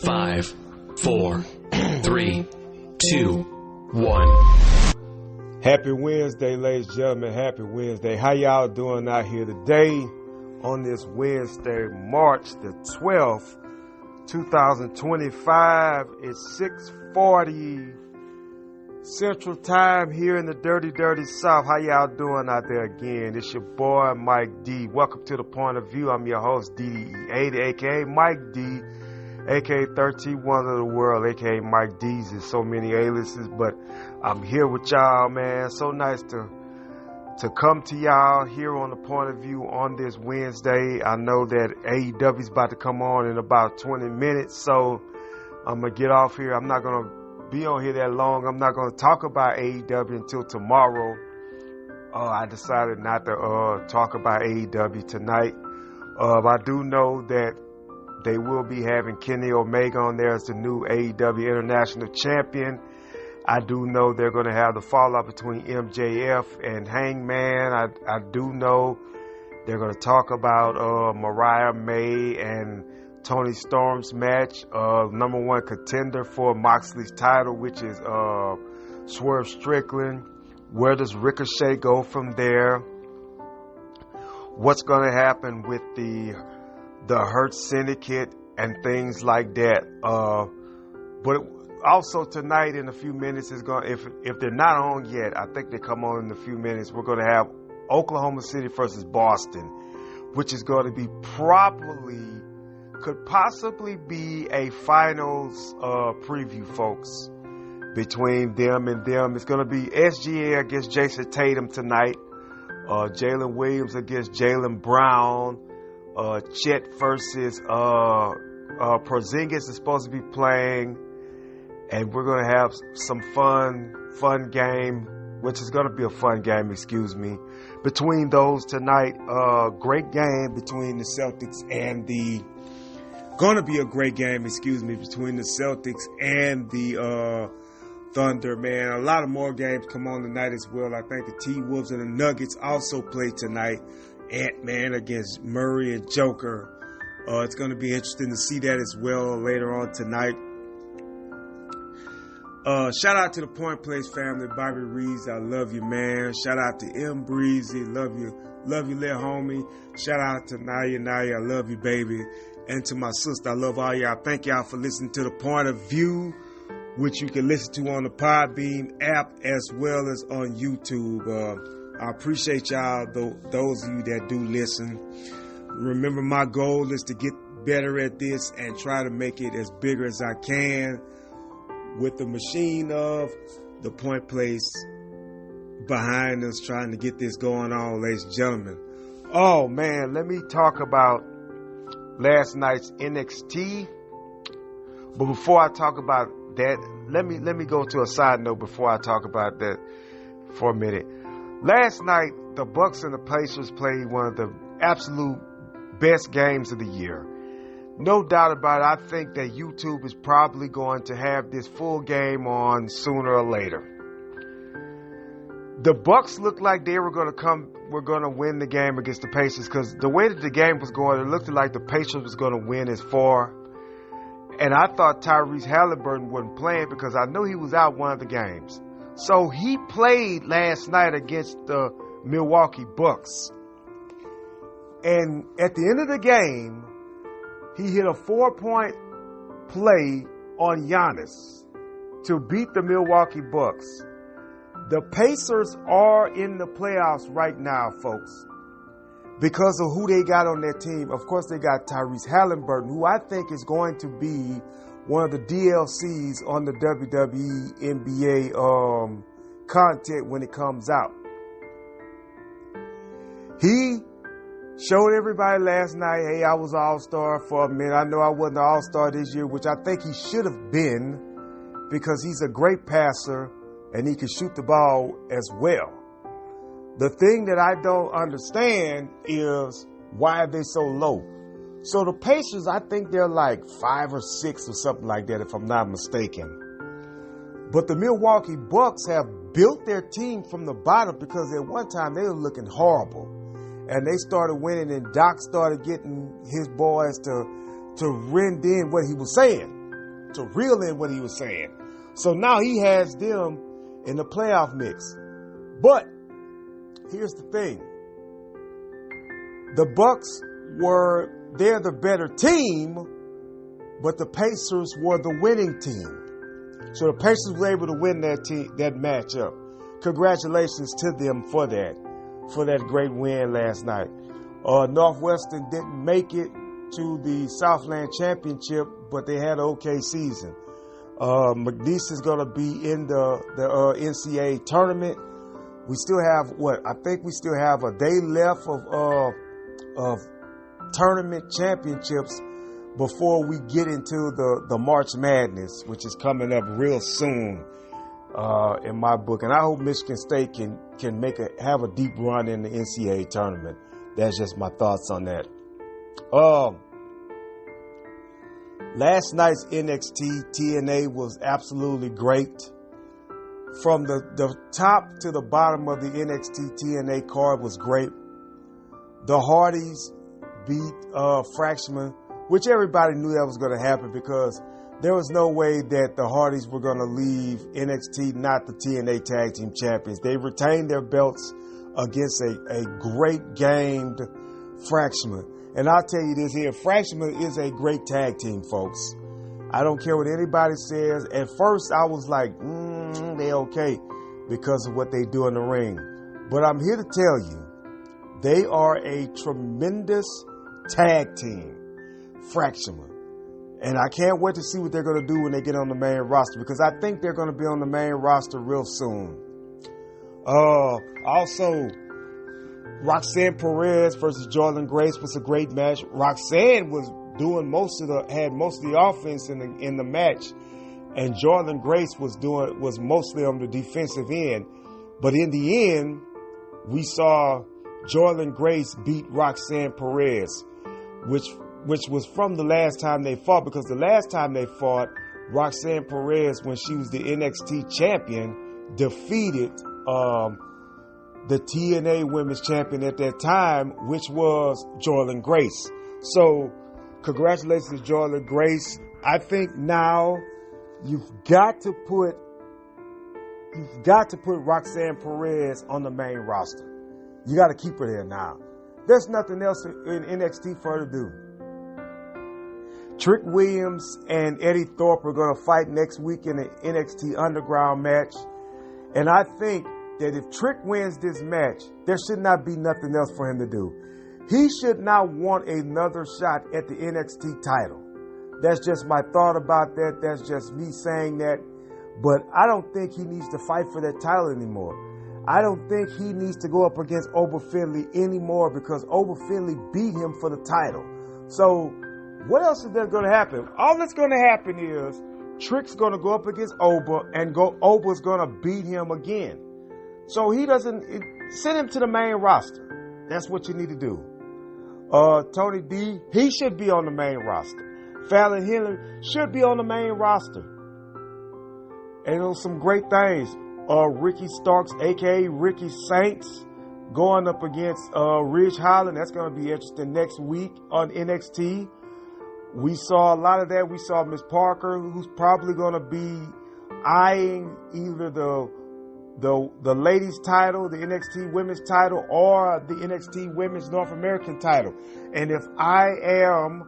5, 4, 3, 2, 1. Happy Wednesday, ladies and gentlemen. Happy Wednesday. How y'all doing out here today on this Wednesday, March the 12th, 2025? It's 6:40 Central Time here in the dirty South. How y'all doing out there again? It's your boy, Mike D. Welcome to The Point of View. I'm your host, DDE80, a.k.a. Mike D, a.k.a. 13 Wonder of the World, a.k.a. Mike D's. There's so many aliases, but I'm here with y'all, man. So nice to come to y'all here on The Point of View on this Wednesday. I know that AEW is about to come on in about 20 minutes, so I'm going to get off here. I'm not going to be on here that long. I'm not going to talk about AEW until tomorrow. I decided not to talk about AEW tonight. I do know that they will be having Kenny Omega on there as the new AEW International Champion. I do know they're going to have the fallout between MJF and Hangman. I do know they're going to talk about Mariah May and Tony Storm's match. Number one contender for Moxley's title, which is Swerve Strickland. Where does Ricochet go from there? What's going to happen with the Hurt Syndicate and things like that? But also tonight, in a few minutes, is going. If they're not on yet, I think they come on in a few minutes. We're going to have Oklahoma City versus Boston, which is going to be could possibly be a finals preview, folks, between them and them. It's going to be SGA against Jason Tatum tonight. Jalen Williams against Jalen Brown. Chet versus Porzingis is supposed to be playing. And we're going to have some fun game, which is going to be a fun game, between those tonight. Great game between the Celtics and between the Celtics and the Thunder, man. A lot of more games come on tonight as well. I think the T-Wolves and the Nuggets also play tonight. Ant-Man against Murray and Joker. It's going to be interesting to see that as well later on tonight. Shout out to the Point Place family, Bobby Reeves, I love you, man. Shout out to M Breezy, love you little homie. Shout out to Naya, I love you, baby. And to my sister, I love all y'all. Thank y'all for listening to The Point of View, which you can listen to on the Podbean app as well as on YouTube. I appreciate y'all, those of you that do listen. Remember, my goal is to get better at this and try to make it as bigger as I can, with the machine of the Point Place behind us trying to get this going on, ladies and gentlemen. Oh man, let me talk about last night's NXT. But before I talk about that, let me go to a side note before I talk about that for a minute. Last night, the Bucks and the Pacers played one of the absolute best games of the year. No doubt about it. I think that YouTube is probably going to have this full game on sooner or later. The Bucks looked like they were going to win the game against the Pacers, because the way that the game was going, it looked like the Pacers was going to win as far. And I thought Tyrese Halliburton wasn't playing because I knew he was out one of the games. So he played last night against the Milwaukee Bucks. And at the end of the game, he hit a 4-point play on Giannis to beat the Milwaukee Bucks. The Pacers are in the playoffs right now, folks, because of who they got on their team. Of course, they got Tyrese Halliburton, who I think is going to be one of the DLCs on the WWE NBA content when it comes out. He showed everybody last night, hey, I was all-star for a minute. I know I wasn't an all-star this year, which I think he should have been, because he's a great passer and he can shoot the ball as well. The thing that I don't understand is, why are they so low? So the Pacers, I think they're like 5 or 6 or something like that, if I'm not mistaken. But the Milwaukee Bucks have built their team from the bottom, because at one time they were looking horrible. And they started winning, and Doc started getting his boys to rend in what he was saying. to reel in what he was saying. So now he has them in the playoff mix. But here's the thing. The Bucks they're the better team, but the Pacers were the winning team. So the Pacers were able to win that matchup. Congratulations to them for that great win last night. Northwestern didn't make it to the Southland Championship, but they had an okay season. McNeese is going to be in the NCAA tournament. We still have I think we still have a day left of tournament championships before we get into the March Madness, which is coming up real soon in my book. And I hope Michigan State can have a deep run in the NCAA tournament. That's just my thoughts on that. Last night's NXT TNA was absolutely great. From the top to the bottom of the NXT TNA card was great. The Hardys beat Fractionman, which everybody knew that was going to happen because there was no way that the Hardys were going to leave NXT not the TNA Tag Team Champions. They retained their belts against a great gamed Fractionman. And I'll tell you this here, Fractionman is a great tag team, folks. I don't care what anybody says. At first, I was like, they okay because of what they do in the ring. But I'm here to tell you, they are a tremendous tag team, Fractionman. And I can't wait to see what they're going to do when they get on the main roster, because I think they're going to be on the main roster real soon. Also, Roxanne Perez versus Jordan Grace was a great match. Roxanne was doing had most of the offense in the match, and Jordan Grace was mostly on the defensive end. But in the end, we saw Jordan Grace beat Roxanne Perez, which was from the last time they fought, because the last time they fought, Roxanne Perez, when she was the NXT champion, defeated the TNA Women's Champion at that time, which was Jordan Grace. So, congratulations to Jordan Grace. I think now you've got to put Roxanne Perez on the main roster. You got to keep her there now. There's nothing else in NXT for her to do. Trick Williams and Eddie Thorpe are going to fight next week in an NXT Underground match. And I think that if Trick wins this match, there should not be nothing else for him to do. He should not want another shot at the NXT title. That's just my thought about that. That's just me saying that. But I don't think he needs to fight for that title anymore. I don't think he needs to go up against Oba Finley anymore, because Oba Finley beat him for the title. So what else is there going to happen? All that's going to happen is Trick's going to go up against Oba, and Oba's going to beat him again. So he doesn't send him to the main roster. That's what you need to do. Tony D, he should be on the main roster. Fallon Henley should be on the main roster. And there's some great things. Ricky Starks, a.k.a. Ricky Saints, going up against Ridge Holland. That's going to be interesting next week on NXT. We saw a lot of that. We saw Miss Parker, who's probably going to be eyeing either the ladies title, the NXT women's title, or the NXT women's North American title. And if I am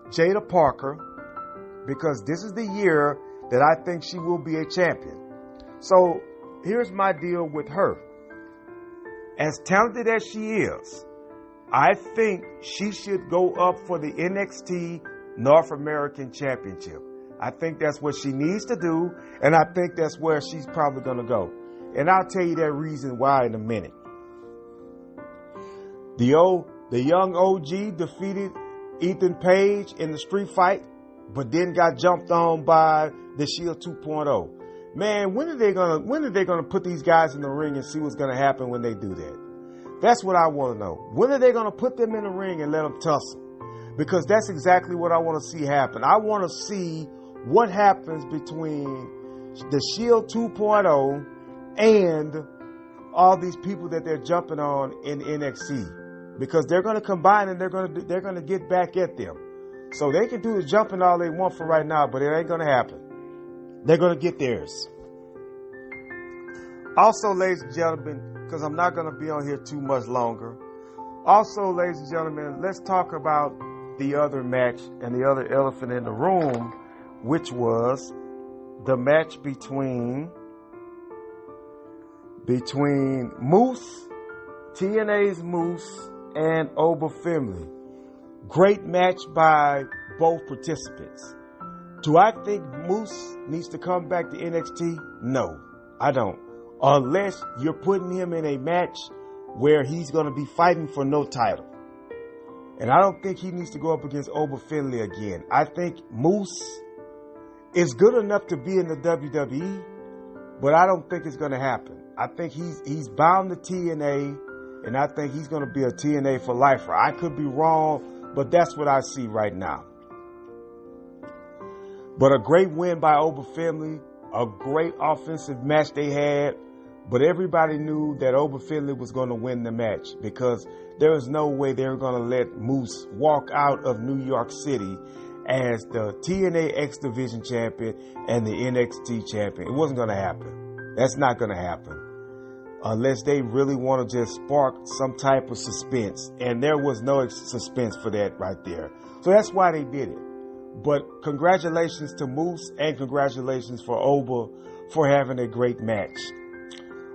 Jada Parker, because this is the year that I think she will be a champion. So here's my deal with her. As talented as she is, I think she should go up for the NXT North American Championship. I think that's what she needs to do, and I think that's where she's probably going to go. And I'll tell you that reason why in a minute. The young OG defeated Ethan Page in the street fight, but then got jumped on by the Shield 2.0. Man, when are they gonna put these guys in the ring and see what's gonna happen when they do that? That's what I want to know. When are they gonna put them in the ring and let them tussle? Because that's exactly what I want to see happen. I want to see what happens between the Shield 2.0 and all these people that they're jumping on in NXT, because they're going to combine and they're going to get back at them. So they can do the jumping all they want for right now, but it ain't going to happen. They're going to get theirs. Also, ladies and gentlemen, because I'm not going to be on here too much longer. Also, ladies and gentlemen, let's talk about the other match and the other elephant in the room, which was the match between Moose, TNA's Moose, and Oba Finley. Great match by both participants. Do I think Moose needs to come back to NXT? No, I don't. Unless you're putting him in a match where he's going to be fighting for no title. And I don't think he needs to go up against Oba Finley again. I think Moose is good enough to be in the WWE, but I don't think it's going to happen. I think he's bound to TNA, and I think he's going to be a TNA for lifer. I could be wrong, but that's what I see right now. But a great win by Oba Finley, a great offensive match they had, but everybody knew that Oba Finley was going to win the match because there was no way they were going to let Moose walk out of New York City as the TNA X Division champion and the NXT champion. It wasn't going to happen. That's not going to happen unless they really want to just spark some type of suspense. And there was no suspense for that right there. So that's why they did it. But congratulations to Moose and congratulations for Oba for having a great match.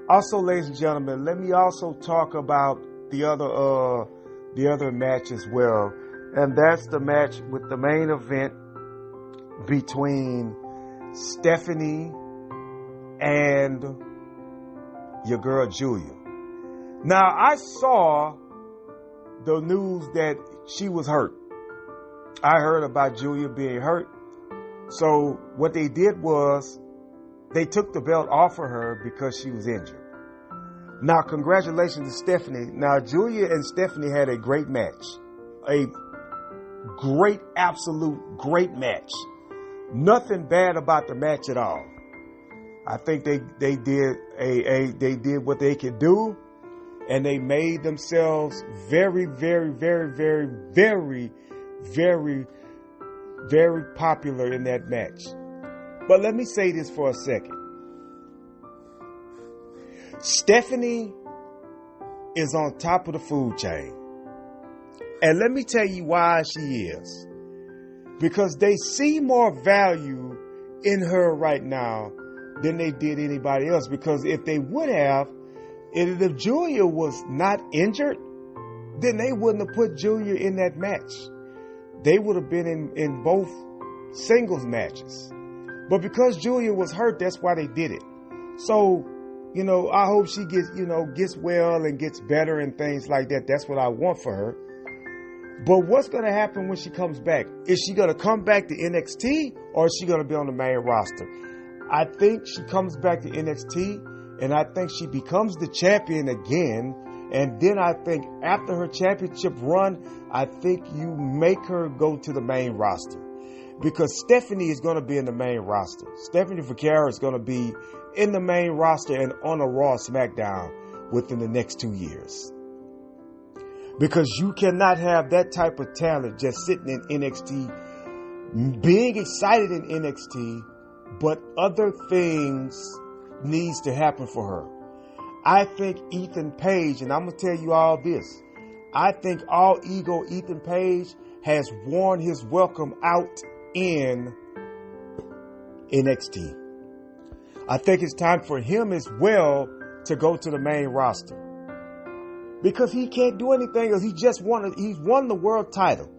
Also, ladies and gentlemen, let me also talk about the other match as well. And that's the match with the main event between Stephanie and your girl Julia. Now, I saw the news that she was hurt. I heard about Julia being hurt. So what they did was they took the belt off of her because she was injured. Now, congratulations to Stephanie. Now, Julia and Stephanie had a great match. A great, absolute great match. Nothing bad about the match at all. I think they did what they could do, and they made themselves very, very, very, very, very, very, very popular in that match. But let me say this for a second. Stephanie is on top of the food chain. And let me tell you why she is. Because they see more value in her right now than they did anybody else. Because if they would have, if Julia was not injured, then they wouldn't have put Julia in that match. They would have been in both singles matches. But because Julia was hurt, that's why they did it. So, I hope she gets well and gets better and things like that. That's what I want for her. But what's going to happen when she comes back? Is she going to come back to NXT or is she going to be on the main roster? I think she comes back to NXT and I think she becomes the champion again. And then I think after her championship run, I think you make her go to the main roster. Because Stephanie is going to be in the main roster. Stephanie Vaquero is going to be in the main roster and on a Raw SmackDown within the next 2 years. Because you cannot have that type of talent just sitting in NXT, being excited in NXT, but other things needs to happen for her. I think Ethan Page, and I'm going to tell you all this, I think all ego Ethan Page has worn his welcome out in NXT. I think it's time for him as well to go to the main roster. Because he can't do anything else. He's won the world title.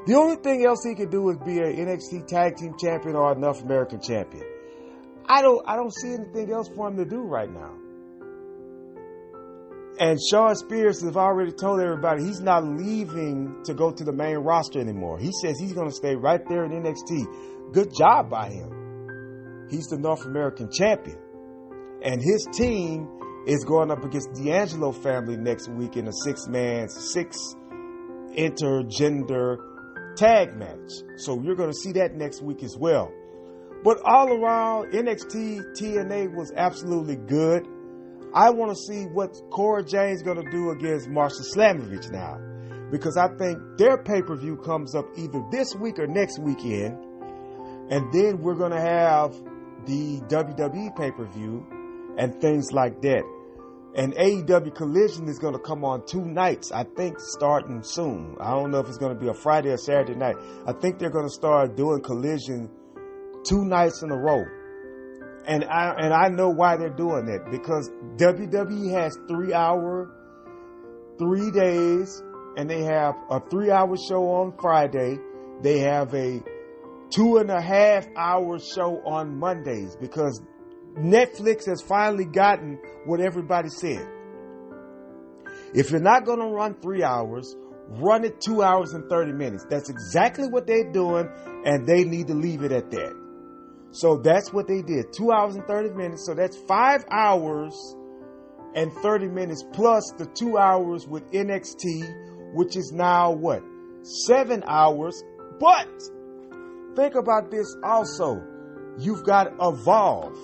The only thing else he can do is be an NXT Tag Team Champion or a North American Champion. I don't see anything else for him to do right now. And Shawn Spears has already told everybody he's not leaving to go to the main roster anymore. He says he's going to stay right there in NXT. Good job by him. He's the North American champion. And his team is going up against D'Angelo family next week in a 6-man, 6 intergender tag match. So you're going to see that next week as well. But all around, NXT TNA was absolutely good. I want to see what Cora Jane's going to do against Marsha Slamovich now. because I think their pay-per-view comes up either this week or next weekend. And then we're going to have the WWE pay-per-view and things like that. And AEW Collision is going to come on 2 nights, I think, starting soon. I don't know if it's going to be a Friday or Saturday night. I think they're going to start doing Collision 2 nights in a row. And I know why they're doing that, because WWE has 3 days, and they have a 3-hour show on Friday. They have a 2.5-hour show on Mondays, because Netflix has finally gotten what everybody said. If you're not going to run 3 hours, run it 2 hours and 30 minutes. That's exactly what they're doing, and they need to leave it at that. So that's what they did. 2 hours and 30 minutes. So that's 5 hours and 30 minutes plus the 2 hours with NXT, which is now what? 7 hours. But think about this also. You've got Evolve.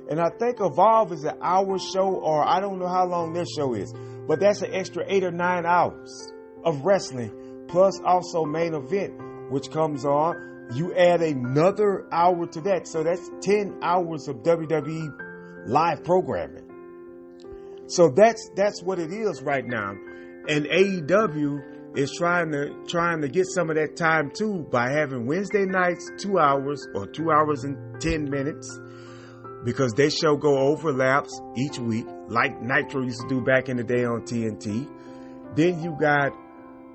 And I think Evolve is an hour show, or I don't know how long their show is, but that's an extra 8 or 9 hours of wrestling, plus also main event, which comes on. You add another hour to that, so that's 10 hours of WWE live programming. So that's what it is right now. And AEW is trying to get some of that time too by having Wednesday nights 2 hours or 2 hours and 10 minutes. Because their show go overlaps each week, like Nitro used to do back in the day on TNT. Then you got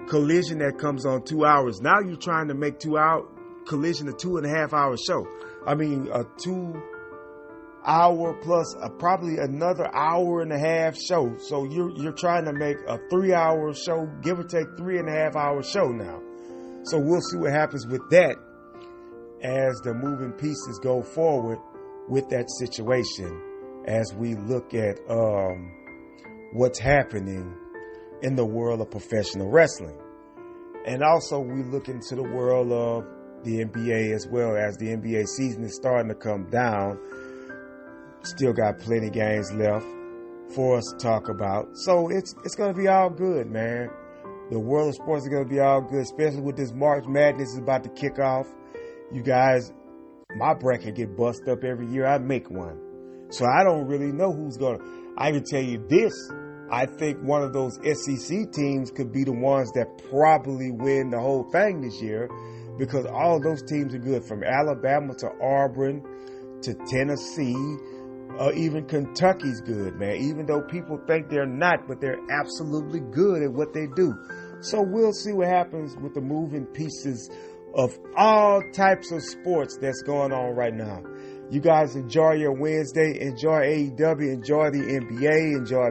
Collision that comes on 2 hours. Now you're trying to make Collision a 2.5-hour show. I mean, a 2 hour plus probably another hour and a half show. So you're trying to make a 3-hour show, give or take 3.5-hour show now. So we'll see what happens with that as the moving pieces go forward with that situation, as we look at what's happening in the world of professional wrestling. And also we look into the world of the NBA as well, as the NBA season is starting to come down. Still got plenty games left for us to talk about. So it's going to be all good, man. The world of sports is going to be all good, especially with this March Madness is about to kick off. You guys, my bracket get busted up every year I make one. So I don't really know who's going to. I can tell you this. I think one of those SEC teams could be the ones that probably win the whole thing this year, because all those teams are good, from Alabama to Auburn to Tennessee. Even Kentucky's good, man. Even though people think they're not, but they're absolutely good at what they do. So we'll see what happens with the moving pieces of all types of sports that's going on right now. You guys enjoy your Wednesday. Enjoy AEW. Enjoy the NBA. Enjoy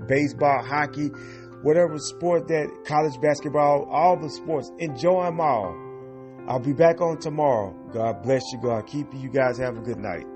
baseball, hockey, whatever sport, that college basketball, all the sports. Enjoy them all. I'll be back on tomorrow. God bless you. God keep you. You guys have a good night.